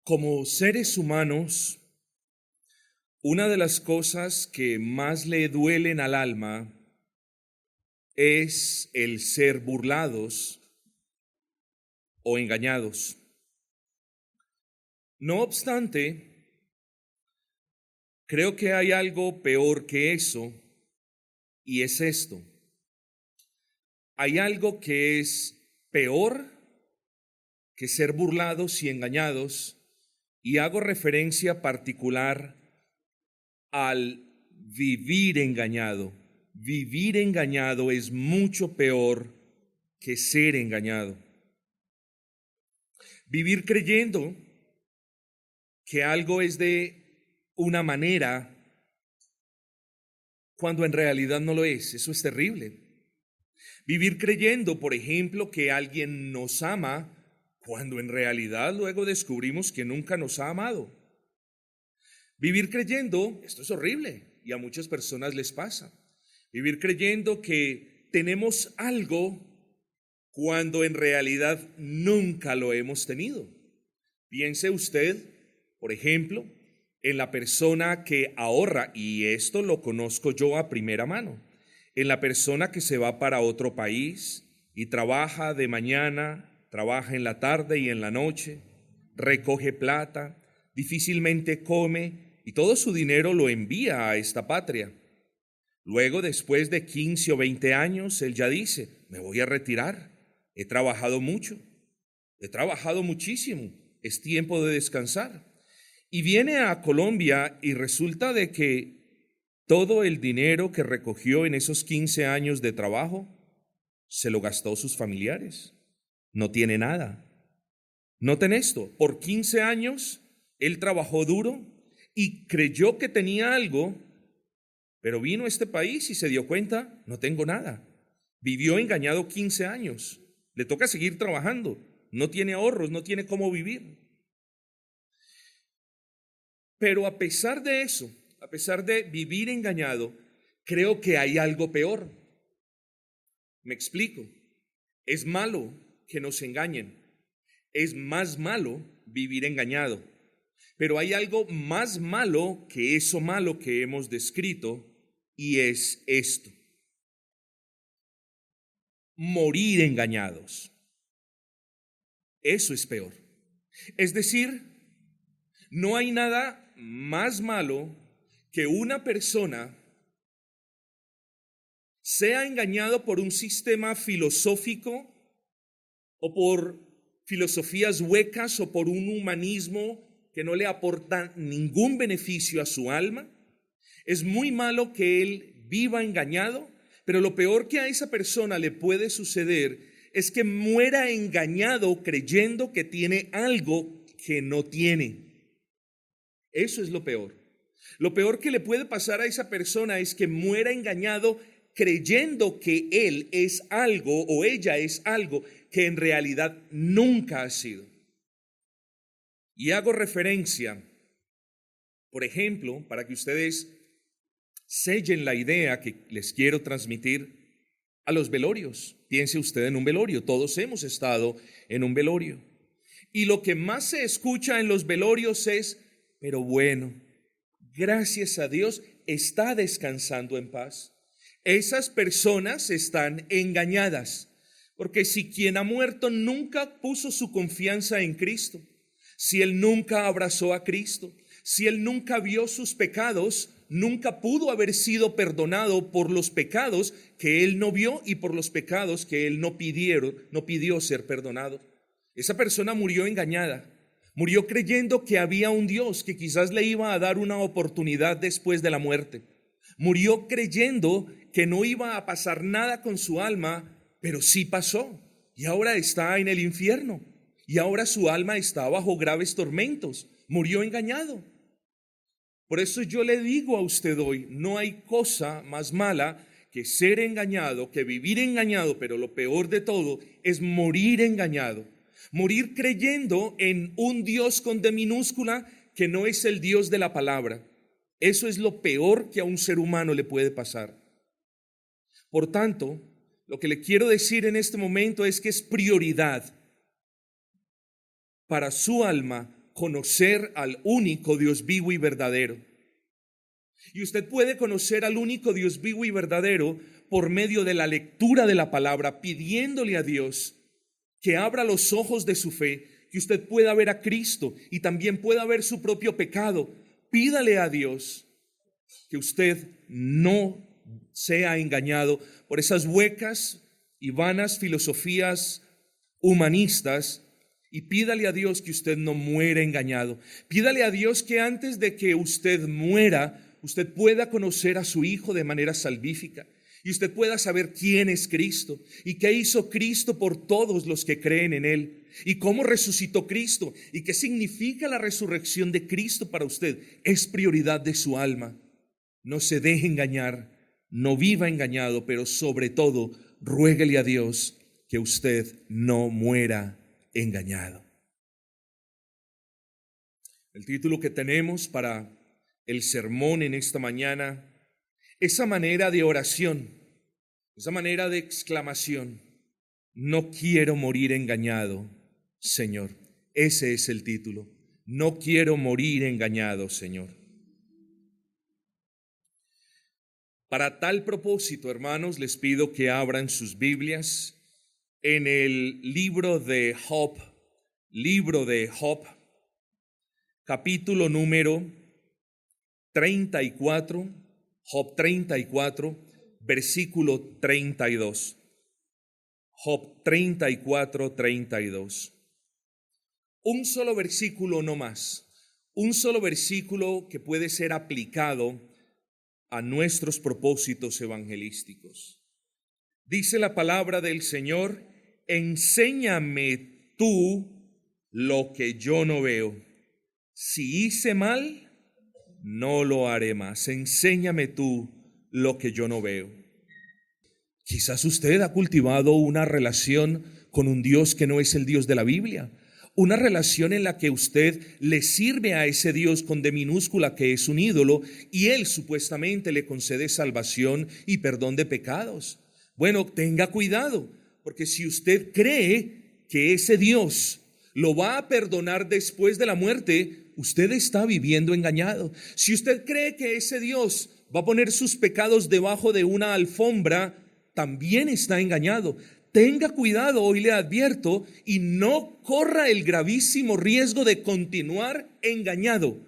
Como seres humanos, una de las cosas que más le duelen al alma es el ser burlados o engañados. No obstante, creo que hay algo peor que eso, y es esto. Hay algo que es peor que ser burlados y engañados, y hago referencia particular al vivir engañado. Vivir engañado es mucho peor que ser engañado. Vivir creyendo que algo es de una manera cuando en realidad no lo es, eso es terrible. Vivir creyendo, por ejemplo, que alguien nos ama cuando en realidad luego descubrimos que nunca nos ha amado. Vivir creyendo, esto es horrible y a muchas personas les pasa. Vivir creyendo que tenemos algo cuando en realidad nunca lo hemos tenido. Piense usted, por ejemplo, en la persona que ahorra, y esto lo conozco yo a primera mano, en la persona que se va para otro país y trabaja de mañana, trabaja en la tarde y en la noche, recoge plata, difícilmente come y todo su dinero lo envía a esta patria. Luego, después de 15 o 20 años, él ya dice, me voy a retirar, he trabajado mucho, he trabajado muchísimo, es tiempo de descansar. Y viene a Colombia y resulta de que todo el dinero que recogió en esos 15 años de trabajo se lo gastó sus familiares. No tiene nada. Noten esto, por 15 años él trabajó duro y creyó que tenía algo, pero vino a este país y se dio cuenta, no tengo nada. Vivió engañado 15 años, le toca seguir trabajando, no tiene ahorros, no tiene cómo vivir. Pero a pesar de eso, a pesar de vivir engañado, creo que hay algo peor. Me explico. Es malo que nos engañen. Es más malo vivir engañado. Pero hay algo más malo que eso malo que hemos descrito, y es esto: morir engañados. Eso es peor. Es decir, no hay nada más malo que una persona sea engañado por un sistema filosófico o por filosofías huecas o por un humanismo que no le aporta ningún beneficio a su alma. Es muy malo que él viva engañado, pero lo peor que a esa persona le puede suceder es que muera engañado creyendo que tiene algo que no tiene. Eso es lo peor. Lo peor que le puede pasar a esa persona es que muera engañado creyendo que él es algo o ella es algo que en realidad nunca ha sido. Y hago referencia, por ejemplo, para que ustedes sellen la idea que les quiero transmitir, a los velorios. Piense usted en un velorio, todos hemos estado en un velorio. Y lo que más se escucha en los velorios es, pero bueno, gracias a Dios está descansando en paz. Esas personas están engañadas, porque si quien ha muerto nunca puso su confianza en Cristo, si él nunca abrazó a Cristo, si él nunca vio sus pecados, nunca pudo haber sido perdonado por los pecados que él no vio y por los pecados que él no pidió ser perdonado. Esa persona murió engañada, murió creyendo que había un Dios que quizás le iba a dar una oportunidad después de la muerte. Murió creyendo que no iba a pasar nada con su alma, pero sí pasó. Y ahora está en el infierno. Y ahora su alma está bajo graves tormentos. Murió engañado. Por eso yo le digo a usted hoy, no hay cosa más mala que ser engañado, que vivir engañado, pero lo peor de todo es morir engañado. Morir creyendo en un Dios con D minúscula que no es el Dios de la palabra. Eso es lo peor que a un ser humano le puede pasar. Por tanto, lo que le quiero decir en este momento es que es prioridad para su alma conocer al único Dios vivo y verdadero. Y usted puede conocer al único Dios vivo y verdadero por medio de la lectura de la palabra, pidiéndole a Dios que abra los ojos de su fe, que usted pueda ver a Cristo y también pueda ver su propio pecado. Pídale a Dios que usted no sea engañado por esas huecas y vanas filosofías humanistas, y pídale a Dios que usted no muera engañado. Pídale a Dios que antes de que usted muera, usted pueda conocer a su Hijo de manera salvífica y usted pueda saber quién es Cristo y qué hizo Cristo por todos los que creen en Él y cómo resucitó Cristo y qué significa la resurrección de Cristo para usted. Es prioridad de su alma. No se deje engañar, no viva engañado, pero sobre todo, ruéguele a Dios que usted no muera engañado. El título que tenemos para el sermón en esta mañana, esa manera de oración, esa manera de exclamación: no quiero morir engañado, Señor. Ese es el título. No quiero morir engañado, Señor. Para tal propósito, hermanos, les pido que abran sus Biblias en el libro de Job, capítulo número 34, Job 34, versículo 32. Job 34, 32. Un solo versículo no más, un solo versículo que puede ser aplicado a nuestros propósitos evangelísticos. Dice la palabra del Señor: enséñame tú lo que yo no veo. Si hice mal, no lo haré más. Enséñame tú lo que yo no veo. Quizás usted ha cultivado una relación con un Dios que no es el Dios de la Biblia. Una relación en la que usted le sirve a ese Dios con D minúscula que es un ídolo y Él supuestamente le concede salvación y perdón de pecados. Bueno, tenga cuidado, porque si usted cree que ese Dios lo va a perdonar después de la muerte, usted está viviendo engañado. Si usted cree que ese Dios va a poner sus pecados debajo de una alfombra, también está engañado. Tenga cuidado, hoy le advierto, y no corra el gravísimo riesgo de continuar engañado,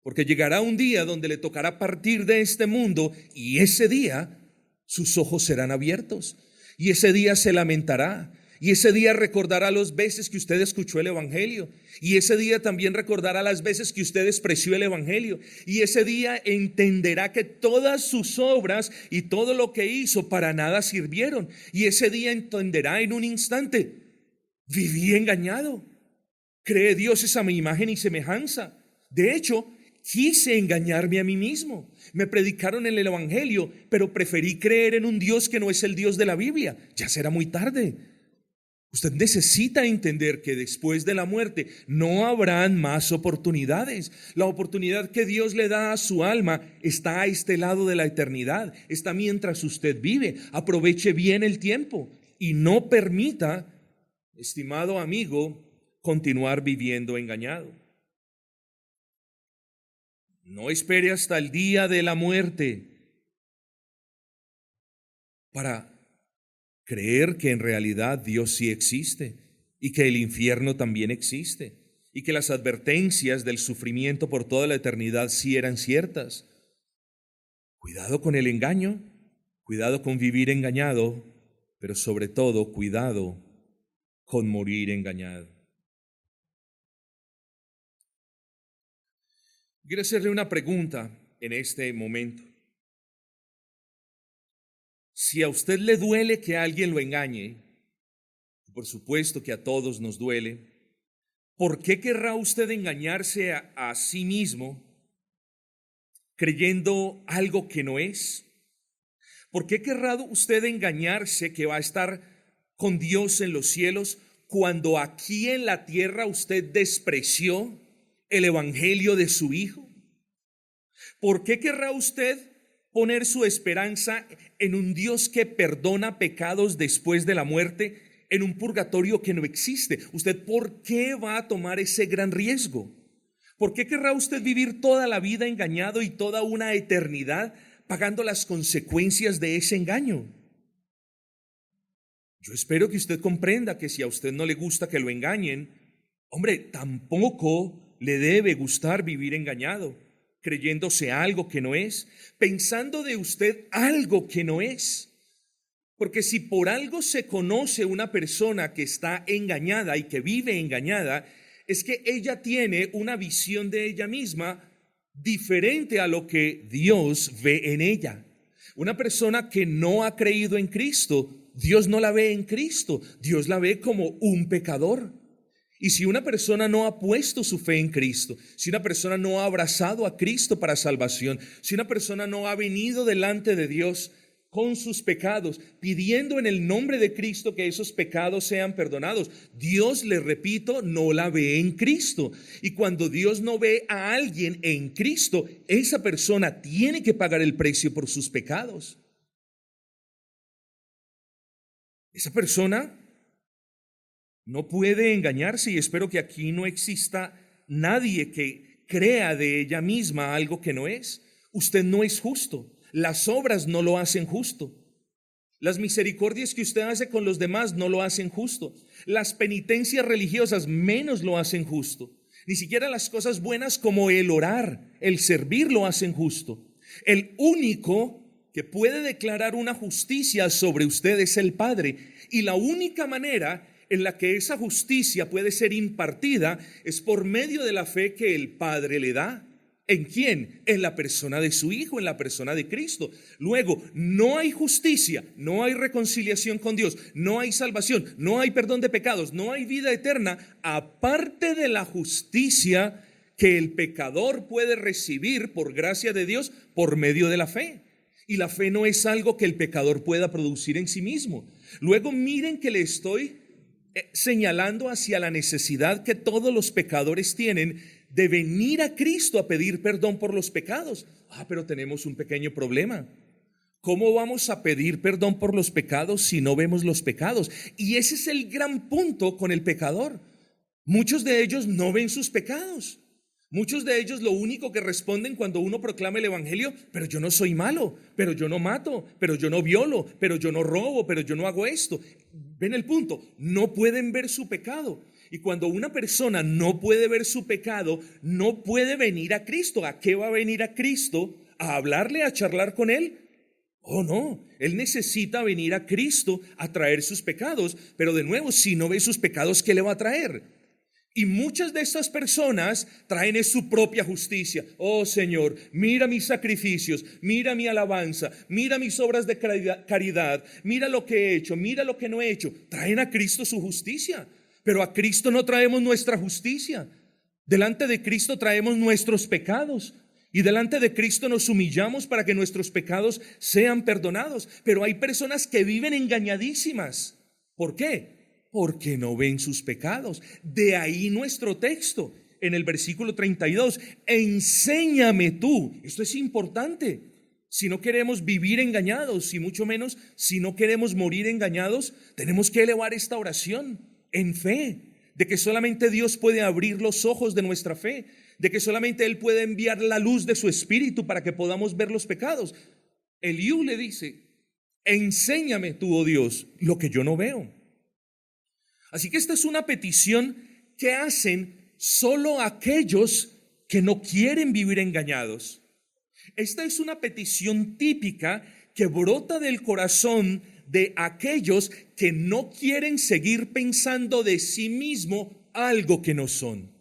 porque llegará un día donde le tocará partir de este mundo y ese día sus ojos serán abiertos y ese día se lamentará y ese día recordará las veces que usted escuchó el evangelio y ese día también recordará las veces que usted despreció el evangelio y ese día entenderá que todas sus obras y todo lo que hizo para nada sirvieron y ese día entenderá en un instante: viví engañado, creé dioses a mi imagen y semejanza. De hecho, quise engañarme a mí mismo. Me predicaron en el evangelio, pero preferí creer en un Dios que no es el Dios de la Biblia. Ya será muy tarde. Usted necesita entender que después de la muerte no habrán más oportunidades. La oportunidad que Dios le da a su alma está a este lado de la eternidad. Está mientras usted vive. Aproveche bien el tiempo y no permita, estimado amigo, continuar viviendo engañado. No espere hasta el día de la muerte para creer que en realidad Dios sí existe y que el infierno también existe y que las advertencias del sufrimiento por toda la eternidad sí eran ciertas. Cuidado con el engaño, cuidado con vivir engañado, pero sobre todo cuidado con morir engañado. Quiero hacerle una pregunta en este momento. Si a usted le duele que alguien lo engañe, por supuesto que a todos nos duele, ¿por qué querrá usted engañarse a sí mismo creyendo algo que no es? ¿Por qué querrá usted engañarse que va a estar con Dios en los cielos cuando aquí en la tierra usted despreció el evangelio de su Hijo? ¿Por qué querrá usted poner su esperanza en un Dios que perdona pecados después de la muerte, en un purgatorio que no existe. ¿Usted por qué va a tomar ese gran riesgo? ¿Por qué querrá usted vivir toda la vida engañado y toda una eternidad pagando las consecuencias de ese engaño? Yo espero que usted comprenda que si a usted no le gusta que lo engañen, hombre, tampoco le debe gustar vivir engañado, creyéndose algo que no es, pensando de usted algo que no es. Porque si por algo se conoce una persona que está engañada y que vive engañada, es que ella tiene una visión de ella misma diferente a lo que Dios ve en ella. Una persona que no ha creído en Cristo, Dios no la ve en Cristo, Dios la ve como un pecador. Y si una persona no ha puesto su fe en Cristo, si una persona no ha abrazado a Cristo para salvación, si una persona no ha venido delante de Dios con sus pecados, pidiendo en el nombre de Cristo que esos pecados sean perdonados, Dios, le repito, no la ve en Cristo. Y cuando Dios no ve a alguien en Cristo, esa persona tiene que pagar el precio por sus pecados. Esa persona no puede engañarse, y espero que aquí no exista nadie que crea de ella misma algo que no es. Usted no es justo. Las obras no lo hacen justo. Las misericordias que usted hace con los demás no lo hacen justo. Las penitencias religiosas menos lo hacen justo. Ni siquiera las cosas buenas como el orar, el servir lo hacen justo. El único que puede declarar una justicia sobre usted es el Padre. Y la única manera en la que esa justicia puede ser impartida es por medio de la fe que el Padre le da. ¿En quién? En la persona de su Hijo, en la persona de Cristo. Luego, no hay justicia, no hay reconciliación con Dios, no hay salvación, no hay perdón de pecados, no hay vida eterna, aparte de la justicia que el pecador puede recibir por gracia de Dios por medio de la fe. Y la fe no es algo que el pecador pueda producir en sí mismo. Luego, miren que le estoy señalando hacia la necesidad que todos los pecadores tienen de venir a Cristo a pedir perdón por los pecados. Pero tenemos un pequeño problema. ¿Cómo vamos a pedir perdón por los pecados si no vemos los pecados? Y ese es el gran punto con el pecador. Muchos de ellos no ven sus pecados. Muchos de ellos lo único que responden cuando uno proclama el evangelio: pero yo no soy malo, pero yo no mato, pero yo no violo, pero yo no robo, pero yo no hago esto. ¿Ven el punto? No pueden ver su pecado. Y cuando una persona no puede ver su pecado, no puede venir a Cristo. ¿A qué va a venir a Cristo? ¿A hablarle, a charlar con Él? Oh, no, él necesita venir a Cristo a traer sus pecados. Pero de nuevo, si no ve sus pecados, ¿qué le va a traer? Y muchas de estas personas traen su propia justicia. Oh Señor, mira mis sacrificios, mira mi alabanza, mira mis obras de caridad, mira lo que he hecho, mira lo que no he hecho. Traen a Cristo su justicia. Pero a Cristo no traemos nuestra justicia. Delante de Cristo traemos nuestros pecados. Y delante de Cristo nos humillamos para que nuestros pecados sean perdonados. Pero hay personas que viven engañadísimas. ¿Por qué? Porque no ven sus pecados. De ahí nuestro texto en el versículo 32. Enséñame tú. Esto es importante. Si no queremos vivir engañados, y mucho menos si no queremos morir engañados, tenemos que elevar esta oración en fe, de que solamente Dios puede abrir los ojos de nuestra fe, de que solamente Él puede enviar la luz de su Espíritu para que podamos ver los pecados. Eliú le dice: enséñame tú, oh Dios, lo que yo no veo. Así que esta es una petición que hacen solo aquellos que no quieren vivir engañados. Esta es una petición típica que brota del corazón de aquellos que no quieren seguir pensando de sí mismo algo que no son.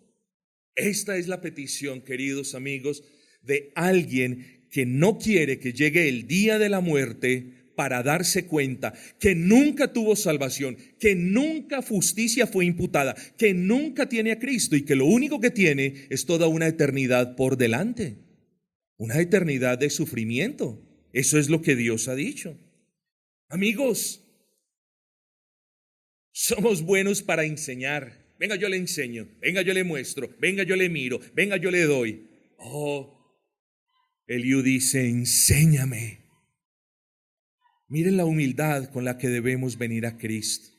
Esta es la petición, queridos amigos, de alguien que no quiere que llegue el día de la muerte para darse cuenta que nunca tuvo salvación, que nunca justicia fue imputada, que nunca tiene a Cristo y que lo único que tiene es toda una eternidad por delante, una eternidad de sufrimiento. Eso es lo que Dios ha dicho. Amigos, somos buenos para enseñar. Venga, yo le enseño. Venga, yo le muestro. Venga, yo le miro. Venga, yo le doy. Oh, Eliú dice: enséñame. Miren la humildad con la que debemos venir a Cristo,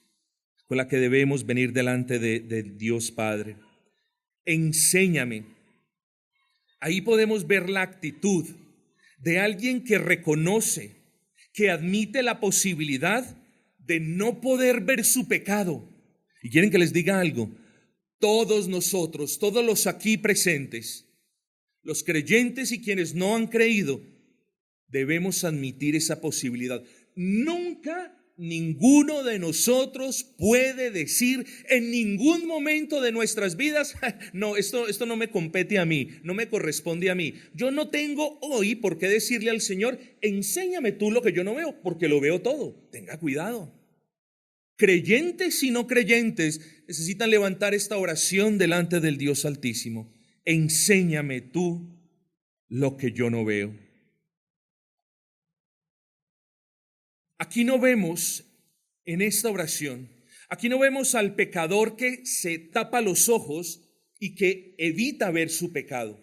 con la que debemos venir delante de Dios Padre. Enséñame. Ahí podemos ver la actitud de alguien que reconoce, que admite la posibilidad de no poder ver su pecado. Y quieren que les diga algo, todos nosotros, todos los aquí presentes, los creyentes y quienes no han creído, debemos admitir esa posibilidad. Nunca ninguno de nosotros puede decir en ningún momento de nuestras vidas, no, esto no me compete a mí, no me corresponde a mí. Yo no tengo hoy por qué decirle al Señor, enséñame tú lo que yo no veo, porque lo veo todo. Tenga cuidado. Creyentes y no creyentes necesitan levantar esta oración delante del Dios Altísimo. Enséñame tú lo que yo no veo. Aquí no vemos en esta oración, aquí no vemos al pecador que se tapa los ojos y que evita ver su pecado.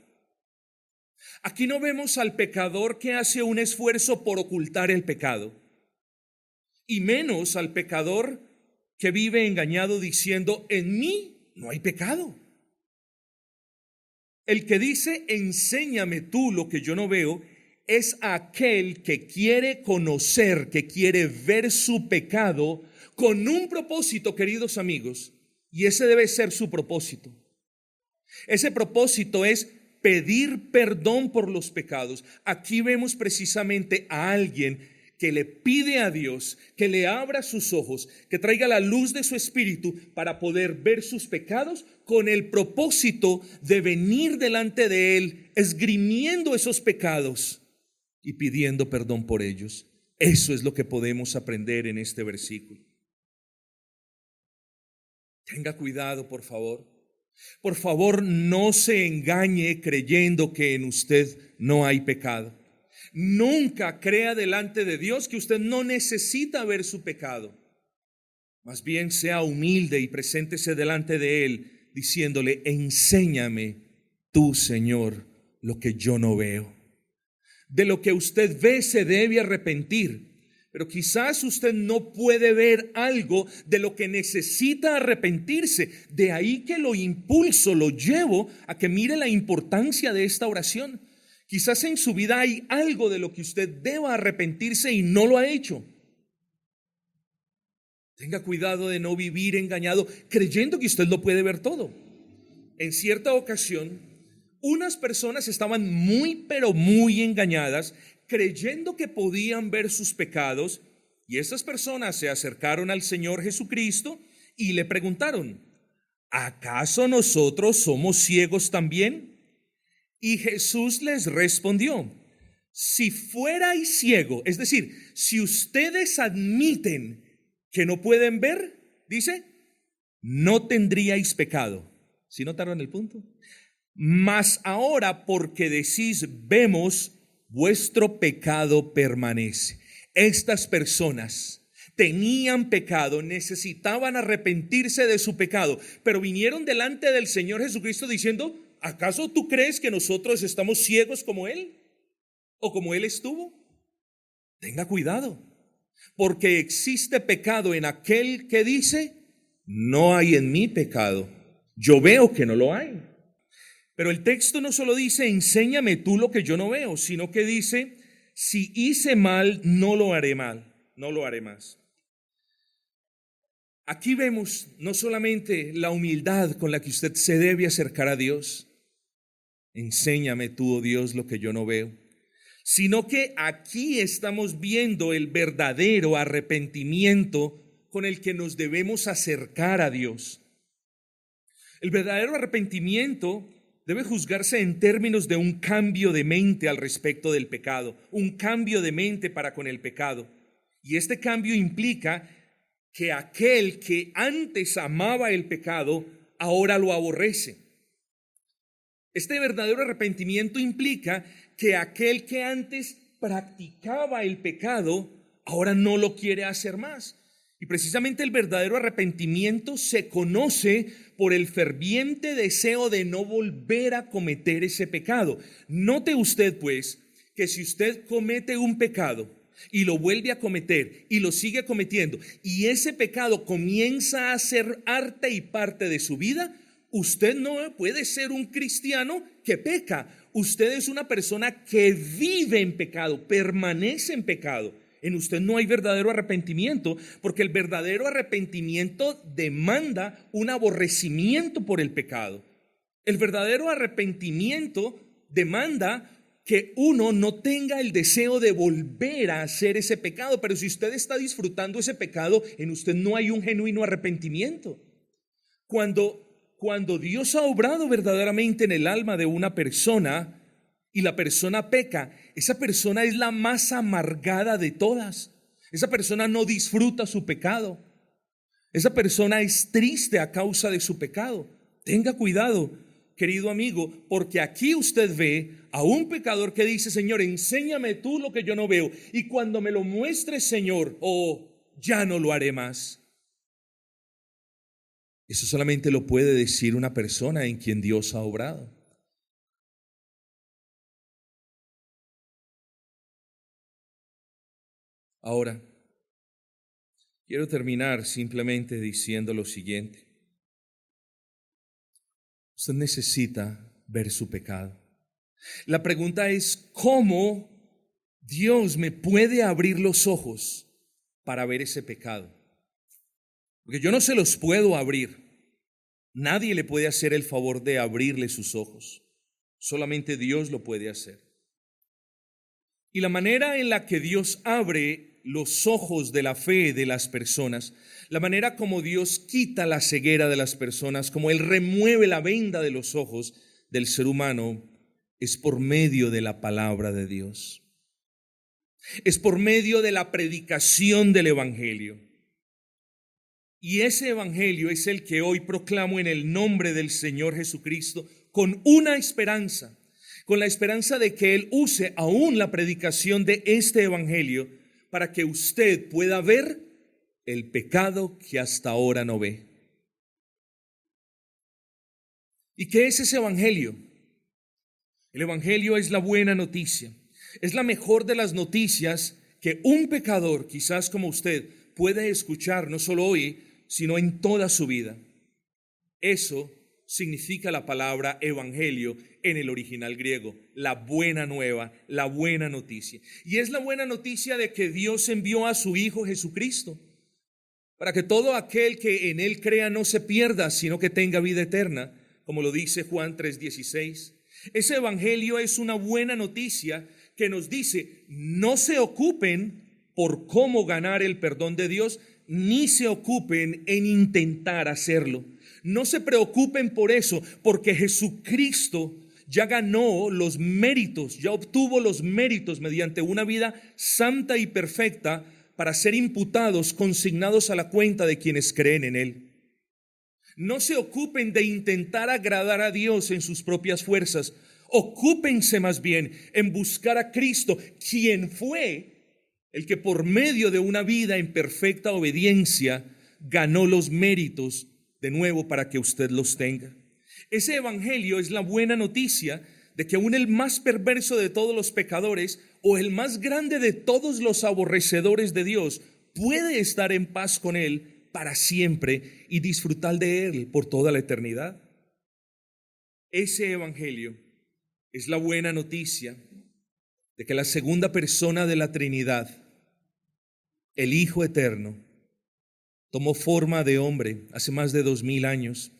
Aquí no vemos al pecador que hace un esfuerzo por ocultar el pecado. Y menos al pecador que vive engañado diciendo, en mí no hay pecado. El que dice, enséñame tú lo que yo no veo, es aquel que quiere conocer, que quiere ver su pecado con un propósito, queridos amigos, y ese debe ser su propósito. Ese propósito es pedir perdón por los pecados. Aquí vemos precisamente a alguien que le pide a Dios que le abra sus ojos, que traiga la luz de su espíritu para poder ver sus pecados con el propósito de venir delante de Él, esgrimiendo esos pecados y pidiendo perdón por ellos. Eso es lo que podemos aprender en este versículo. Tenga cuidado, por favor. Por favor, no se engañe creyendo que en usted no hay pecado. Nunca crea delante de Dios que usted no necesita ver su pecado. Más bien sea humilde y preséntese delante de Él diciéndole, enséñame tú, Señor, lo que yo no veo. De lo que usted ve se debe arrepentir, pero quizás usted no puede ver algo de lo que necesita arrepentirse. De ahí que lo impulso, lo llevo a que mire la importancia de esta oración. Quizás en su vida hay algo de lo que usted deba arrepentirse y no lo ha hecho. Tenga cuidado de no vivir engañado creyendo que usted lo puede ver todo. En cierta ocasión, unas personas estaban muy pero muy engañadas creyendo que podían ver sus pecados, y esas personas se acercaron al Señor Jesucristo y le preguntaron, ¿acaso nosotros somos ciegos también? Y Jesús les respondió, si fuerais ciego, es decir, si ustedes admiten que no pueden ver, dice, no tendríais pecado. ¿Sí notaron el punto? Mas ahora porque decís, vemos, vuestro pecado permanece. Estas personas tenían pecado, necesitaban arrepentirse de su pecado, pero vinieron delante del Señor Jesucristo diciendo, ¿acaso tú crees que nosotros estamos ciegos como Él? ¿O como Él estuvo? Tenga cuidado, porque existe pecado en aquel que dice, no hay en mí pecado. Yo veo que no lo hay. Pero el texto no solo dice, enséñame tú lo que yo no veo, sino que dice, si hice mal, no lo haré mal, no lo haré más. Aquí vemos no solamente la humildad con la que usted se debe acercar a Dios, enséñame tú, oh Dios, lo que yo no veo, sino que aquí estamos viendo el verdadero arrepentimiento con el que nos debemos acercar a Dios. El verdadero arrepentimiento debe juzgarse en términos de un cambio de mente al respecto del pecado, un cambio de mente para con el pecado. Y este cambio implica que aquel que antes amaba el pecado, ahora lo aborrece. Este verdadero arrepentimiento implica que aquel que antes practicaba el pecado, ahora no lo quiere hacer más. Y precisamente el verdadero arrepentimiento se conoce por el ferviente deseo de no volver a cometer ese pecado. Note usted, pues, que si usted comete un pecado, y lo vuelve a cometer y lo sigue cometiendo, y ese pecado comienza a ser arte y parte de su vida, usted no puede ser un cristiano que peca. Usted es una persona que vive en pecado, permanece en pecado. En usted no hay verdadero arrepentimiento, porque el verdadero arrepentimiento demanda un aborrecimiento por el pecado. El verdadero arrepentimiento demanda que uno no tenga el deseo de volver a hacer ese pecado, pero si usted está disfrutando ese pecado, en usted no hay un genuino arrepentimiento. Cuando Dios ha obrado verdaderamente en el alma de una persona y la persona peca, esa persona es la más amargada de todas. Esa persona no disfruta su pecado. Esa persona es triste a causa de su pecado. Tenga cuidado, querido amigo, porque aquí usted ve a un pecador que dice: Señor, enséñame tú lo que yo no veo, y cuando me lo muestres, Señor, ya no lo haré más. Eso solamente lo puede decir una persona en quien Dios ha obrado. Ahora, quiero terminar simplemente diciendo lo siguiente. Usted necesita ver su pecado. La pregunta es: ¿cómo Dios me puede abrir los ojos para ver ese pecado? Porque yo no se los puedo abrir. Nadie le puede hacer el favor de abrirle sus ojos. Solamente Dios lo puede hacer. Y la manera en la que Dios abre los ojos de la fe de las personas, la manera como Dios quita la ceguera de las personas, como Él remueve la venda de los ojos del ser humano, es por medio de la palabra de Dios. Es por medio de la predicación del Evangelio. Y ese evangelio es el que hoy proclamo en el nombre del Señor Jesucristo, con una esperanza, con la esperanza de que Él use aún la predicación de este evangelio para que usted pueda ver el pecado que hasta ahora no ve. ¿Y qué es ese evangelio? El evangelio es la buena noticia. Es la mejor de las noticias que un pecador, quizás como usted, puede escuchar no solo hoy, sino en toda su vida. Eso significa la palabra evangelio en el original griego, la buena nueva, la buena noticia. Y es la buena noticia de que Dios envió a su Hijo Jesucristo para que todo aquel que en Él crea no se pierda, sino que tenga vida eterna, como lo dice Juan 3:16. Ese evangelio es una buena noticia que nos dice: no se ocupen por cómo ganar el perdón de Dios, ni se ocupen en intentar hacerlo. No se preocupen por eso, porque Jesucristo ya ganó los méritos, ya obtuvo los méritos mediante una vida santa y perfecta para ser imputados, consignados a la cuenta de quienes creen en Él. No se ocupen de intentar agradar a Dios en sus propias fuerzas. Ocúpense más bien en buscar a Cristo, quien fue el que por medio de una vida en perfecta obediencia ganó los méritos de nuevo para que usted los tenga. Ese evangelio es la buena noticia de que aún el más perverso de todos los pecadores o el más grande de todos los aborrecedores de Dios puede estar en paz con Él para siempre y disfrutar de Él por toda la eternidad. Ese evangelio es la buena noticia de que la segunda persona de la Trinidad, el Hijo Eterno, tomó forma de hombre hace más de 2000 años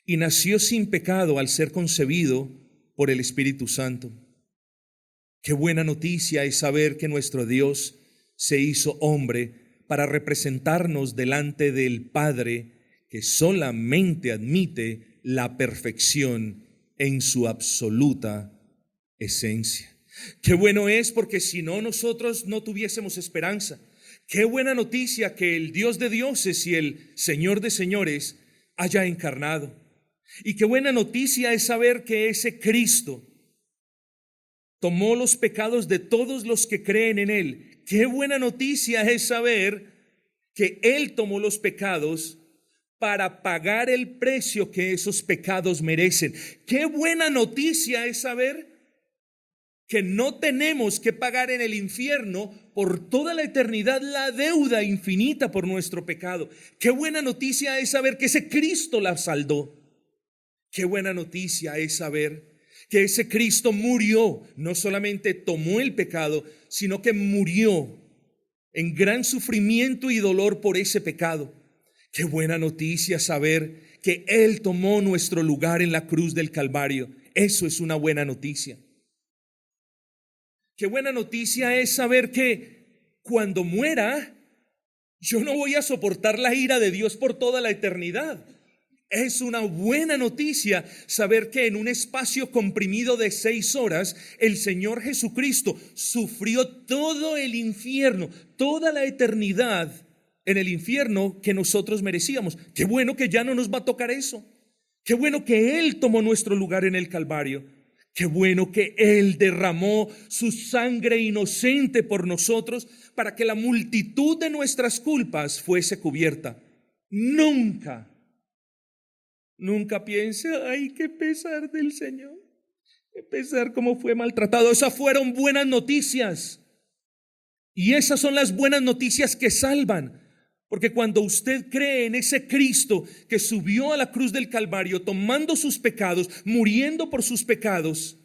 y nació sin pecado al ser concebido por el Espíritu Santo. Qué buena noticia es saber que nuestro Dios se hizo hombre para representarnos delante del Padre, que solamente admite la perfección en su absoluta esencia. Qué bueno es, porque si no, nosotros no tuviésemos esperanza. Qué buena noticia que el Dios de dioses y el Señor de señores haya encarnado. Y qué buena noticia es saber que ese Cristo tomó los pecados de todos los que creen en Él. Qué buena noticia es saber que Él tomó los pecados para pagar el precio que esos pecados merecen. Qué buena noticia es saber que no tenemos que pagar en el infierno por toda la eternidad la deuda infinita por nuestro pecado. Qué buena noticia es saber que ese Cristo la saldó. Qué buena noticia es saber que ese Cristo murió, no solamente tomó el pecado, sino que murió en gran sufrimiento y dolor por ese pecado. Qué buena noticia saber que Él tomó nuestro lugar en la cruz del Calvario. Eso es una buena noticia. Qué buena noticia es saber que cuando muera, yo no voy a soportar la ira de Dios por toda la eternidad. Es una buena noticia saber que en un espacio comprimido de 6 horas, el Señor Jesucristo sufrió todo el infierno, toda la eternidad en el infierno que nosotros merecíamos. Qué bueno que ya no nos va a tocar eso. Qué bueno que Él tomó nuestro lugar en el Calvario. Qué bueno que Él derramó su sangre inocente por nosotros para que la multitud de nuestras culpas fuese cubierta. Nunca piense, ay, qué pesar del Señor, qué pesar cómo fue maltratado. Esas fueron buenas noticias. Y esas son las buenas noticias que salvan. Porque cuando usted cree en ese Cristo que subió a la cruz del Calvario, tomando sus pecados, muriendo por sus pecados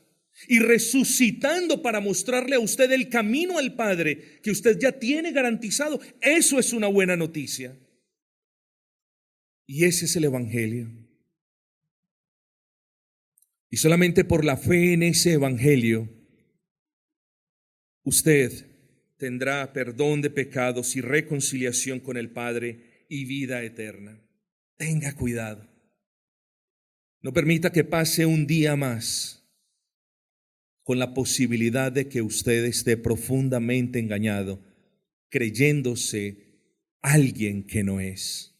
y resucitando para mostrarle a usted el camino al Padre que usted ya tiene garantizado, eso es una buena noticia. Y ese es el Evangelio. Y solamente por la fe en ese Evangelio, usted tendrá perdón de pecados y reconciliación con el Padre y vida eterna. Tenga cuidado. No permita que pase un día más con la posibilidad de que usted esté profundamente engañado, creyéndose alguien que no es.